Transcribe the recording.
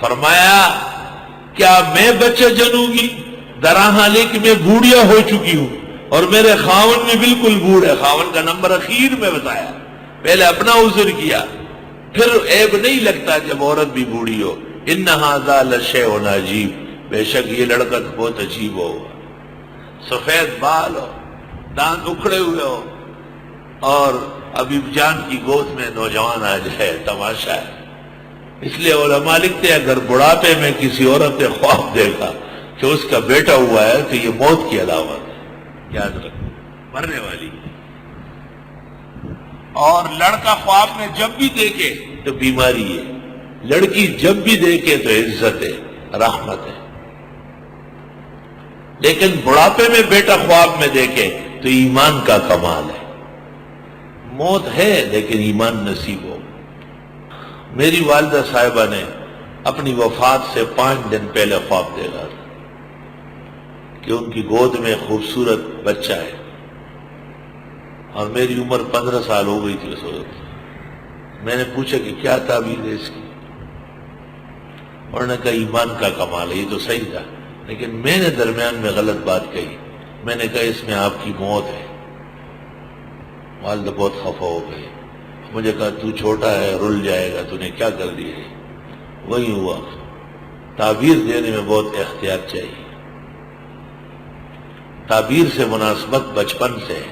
فرمایا کیا میں بچہ جنوں گی؟ دراں کہ میں بوڑھیا ہو چکی ہوں اور میرے خاون میں بالکل بوڑھے. خاون کا نمبر اخیر میں بتایا، پہلے اپنا عذر کیا، پھر عیب نہیں لگتا جب عورت بھی بوڑھی ہو. ان ھذا لشیء عجیب، بے شک یہ لڑکا بہت عجیب ہوگا. سفید بال ہو، دانت اکھڑے ہوئے ہو، اور ابھی جان کی گود میں نوجوان آ جائے، تماشا ہے. اس لیے علماء لکھتے ہیں اگر بڑھاپے میں کسی عورت نے خواب دیکھا کہ اس کا بیٹا ہوا ہے تو یہ موت کی علامت ہے، یاد رکھو، مرنے والی. اور لڑکا خواب میں جب بھی دیکھے تو بیماری ہے، لڑکی جب بھی دیکھے تو عزت ہے، رحمت ہے. لیکن بڑھاپے میں بیٹا خواب میں دیکھے تو ایمان کا کمال ہے. موت ہے لیکن ایمان نصیب ہو. میری والدہ صاحبہ نے اپنی وفات سے 5 دن پہلے خواب دیکھا تھا کہ ان کی گود میں خوبصورت بچہ ہے، اور میری عمر 15 سال ہو گئی تھی اس وقت. میں نے پوچھا کہ کیا تعبیر ہے اس کی؟ انہوں نے کہا ایمان کا کمال ہے. یہ تو صحیح تھا، لیکن میں نے درمیان میں غلط بات کہی. میں نے کہا اس میں آپ کی موت ہے. والدہ بہت خفا ہو گئی. مجھے کہا تو چھوٹا ہے، رل جائے گا، تو نے کیا کر دیا ہے؟ وہی ہوا. تعبیر دینے میں بہت احتیاط چاہیے. تعبیر سے مناسبت بچپن سے ہے.